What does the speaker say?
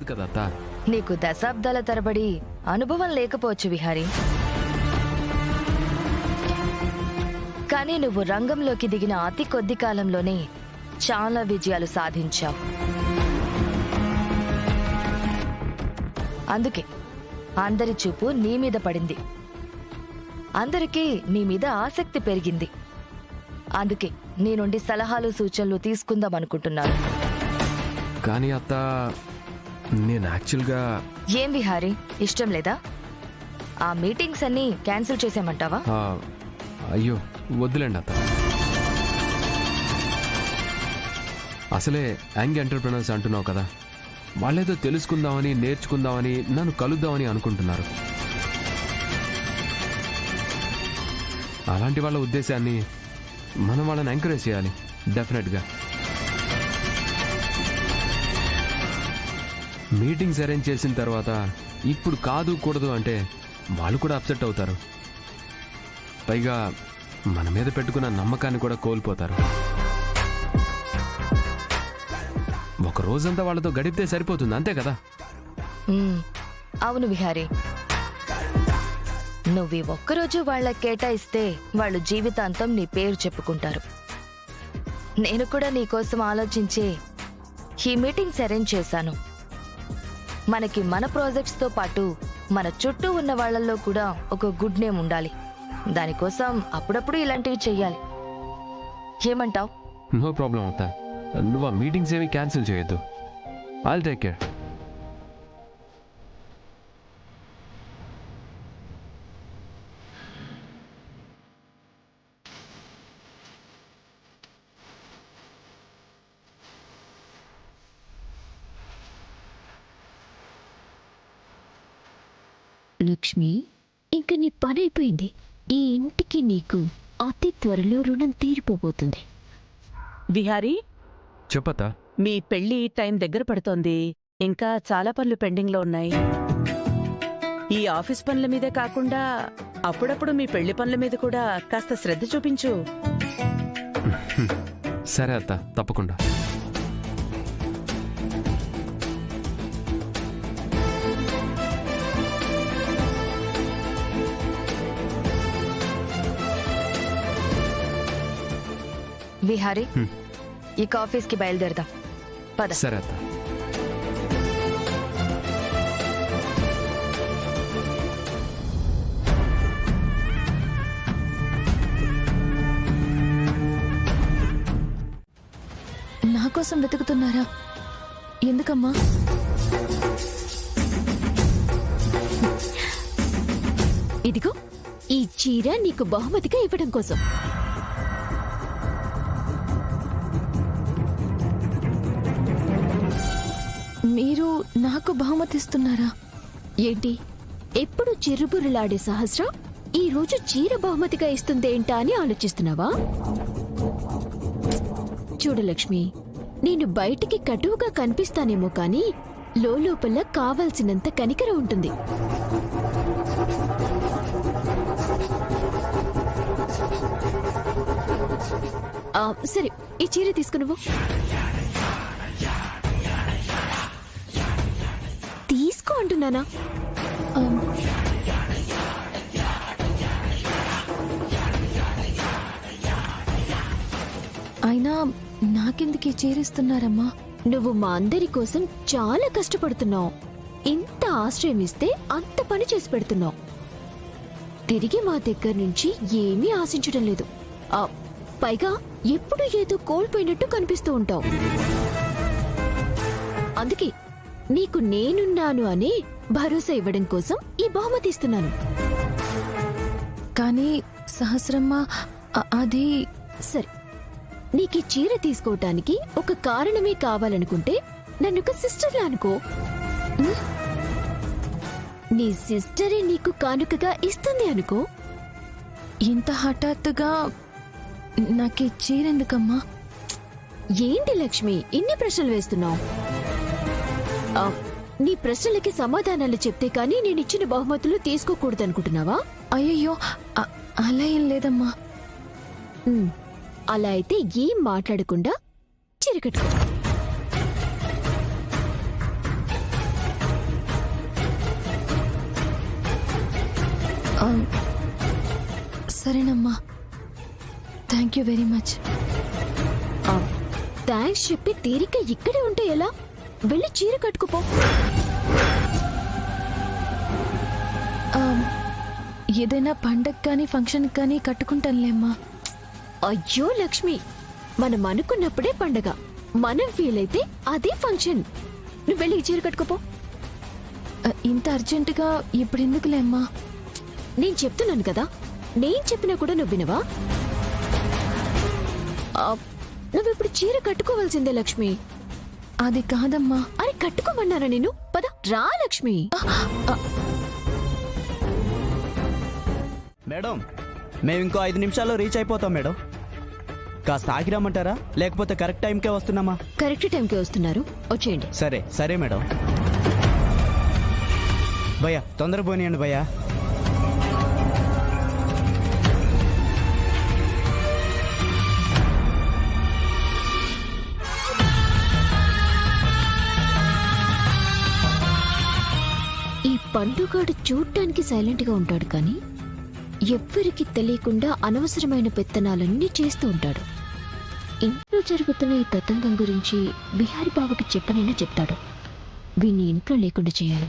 కాదు కదా అత్త. నీకు దశాబ్దాల తరబడి అనుభవం లేకపోవచ్చు విహారీ, కానీ నువ్వు రంగంలోకి దిగిన అతి కొద్ది కాలంలోనే చాలా విజయాలు సాధించావు. అందుకే అందరి చూపు నీ మీద పడింది, అందరికీ నీ మీద ఆసక్తి పెరిగింది. అందుకే నీ నుండి సలహాలు సూచనలు తీసుకుందాం అనుకుంటున్నాను. కానీ అత్త, నేను యాక్చువల్గా... ఏం విహారీ, ఇష్టం లేదా? ఆ మీటింగ్స్ అన్నీ క్యాన్సిల్ చేసేయమంటావా? అయ్యో వద్దులేండి అత్త. అసలే యంగ్ ఎంటర్‌ప్రెన్యూర్స్ అంటున్నావు కదా, వాళ్ళేదో తెలుసుకుందామని, నేర్చుకుందామని, నన్ను కలుద్దామని అనుకుంటున్నారు. అలాంటి వాళ్ళ ఉద్దేశాన్ని మనం వాళ్ళని ఎంకరేజ్ చేయాలి డెఫినెట్గా. మీటింగ్స్ అరేంజ్ చేసిన తర్వాత ఇప్పుడు కాదు కూడదు అంటే వాళ్ళు కూడా అప్సెట్ అవుతారు. పైగా మన మీద పెట్టుకున్న నమ్మకాన్ని కూడా కోల్పోతారు. ఒక రోజంతా వాళ్ళతో గడిపితే సరిపోతుంది, అంతే కదా? అవును విహారీ, నువ్వు ఒక్కరోజు వాళ్ళకి కేటాయిస్తే వాళ్ళు జీవితాంతం నీ పేరు చెప్పుకుంటారు. నేను కూడా నీకోసం ఆలోచించే ఈ మీటింగ్స్ అరేంజ్ చేశాను. మనకి మన ప్రాజెక్ట్స్తో పాటు మన చుట్టూ ఉన్న వాళ్లలో కూడా ఒక గుడ్ నేమ్ ఉండాలి. దానికోసం అప్పుడప్పుడు ఇలాంటివి చెయ్యాలి. ఏమంటావ్? నో ప్రాబ్లం అవుతా. నువ్వు ఆ మీటింగ్స్ ఏవి క్యాన్సిల్ చేయొద్దు. I'll take care. లక్ష్మి, ఇంక నీ పని అయిపోయింది. ఈ ఇంటికి నీకు అతి త్వరలో రుణం తీరిపోబోతుంది. విహారీ, చెప్పతా. మీ పెళ్లి టైం దగ్గర పడుతోంది. ఇంకా చాలా పనులు పెండింగ్లో ఉన్నాయి. ఈ ఆఫీస్ పనుల మీదే కాకుండా అప్పుడప్పుడు మీ పెళ్లి పనుల మీద కూడా కాస్త శ్రద్ధ చూపించు. సరే అత్త, తప్పకుండా. విహారీ, ఇక ఆఫీస్కి బయలుదేరదాం. పద. సరే అత్త. నా కోసం వెతుకుతున్నారా? ఎందుకమ్మా? ఇదిగో ఈ చీర నీకు బహుమతిగా ఇవ్వడం కోసం. మీరు నాకు బహుమతిస్తున్నారా? ఏంటి, ఎప్పుడు చిరుబురులాడే సహస్ర ఈ రోజు చీర బహుమతిగా ఇస్తుందేంటా అని ఆలోచిస్తున్నావా? చూడు లక్ష్మి, నేను బయటికి కటువుగా కనిపిస్తానేమో కానీ లోపల కావలసినంత కనికరం ఉంటుంది. సరే, ఈ చీర తీసుకు. నువ్వు తీసుకో అంటున్నానా? అయినా నాకెందుకు చేరిస్తున్నారమ్మా? నువ్వు మా అందరి కోసం చాలా కష్టపడుతున్నావు. ఇంత ఆశ్రయం ఇస్తే అంత పని చేసి పెడుతున్నావు. తిరిగి మా దగ్గర నుంచి ఏమీ ఆశించడం లేదు. పైగా ఎప్పుడు ఏదో కోల్పోయినట్టు కనిపిస్తూ ఉంటావు. అందుకే నీకు నేనున్నాను అని భరోసా ఇవ్వడం కోసం ఈ బహుమతి ఇస్తున్నాను. కానీ సహస్రమ్మ, అది సరే, నీకు ఈ చీర తీసుకోవటానికి ఒక కారణమే కావాలనుకుంటే నన్ను ఒక సిస్టర్లా అనుకో. నీ సిస్టరే నీకు కానుకగా ఇస్తుంది అనుకో. ఇంత హఠాత్తుగా నాకే చీర ఎందుకమ్మా? ఏంటి లక్ష్మి, ఇన్ని ప్రశ్నలు వేస్తున్నావు? నీ ప్రశ్నలకి సమాధానాలు చెప్తే కానీ నేనిచ్చిన బహుమతులు తీసుకోకూడదనుకుంటున్నావా? అయ్యయ్యో, అలా ఏం లేదమ్మా. అలా అయితే ఏం మాట్లాడకుండా చీర కట్టుకో. సరేనమ్మా, thank you very much. Thanks చెప్పి తీరిక ఇక్కడే ఉంటే ఎలా? వెళ్ళి చీర కట్టుకుపో. ఏదైనా పండగ కానీ ఫంక్షన్ కానీ కట్టుకుంటానులేమ్మా. అయ్యో లక్ష్మి, మనం అనుకున్నప్పుడే పండగ, మనం ఫీల్ అయితే అదే ఫంక్షన్. నువ్వు వెళ్ళి ఈ చీర కట్టుకోపో. ఇంత అర్జెంటుగా ఇప్పుడు ఎందుకులేమ్మా? నేను చెప్తున్నాను కదా, నేను చెప్పినా కూడా నువ్వు వినవా? నువ్విప్పుడు చీర కట్టుకోవాల్సిందే లక్ష్మి. అది కాదమ్మా. అరే కట్టుకోమన్నారా నేను? పద రా లక్ష్మి. మేడం, మేము ఇంకో 5 నిమిషాల్లో రీచ్ అయిపోతాం మేడం. కాస్త ఆగిరమ్మంటారా, లేకపోతే కరెక్ట్ టైంకే వస్తున్నామా? కరెక్ట్ టైంకి వస్తున్నారు, వచ్చేయండి. సరే సరే మేడం. భయ్యా తొందర పోనీయండి భయ్యా. ఈ పండుగాడు చూడ్డానికి సైలెంట్ గా ఉంటాడు కానీ ఎవ్వరికి తెలియకుండా అనవసరమైన పెత్తనాలన్నీ చేస్తూ ఉంటాడు. ఇంట్లో జరుగుతున్న ఈ తతంగం గురించి బిహారీ బావకి చెప్పనైనా చెప్తాడు. వీణ్ణి ఇంట్లో లేకుండా చేయాలి.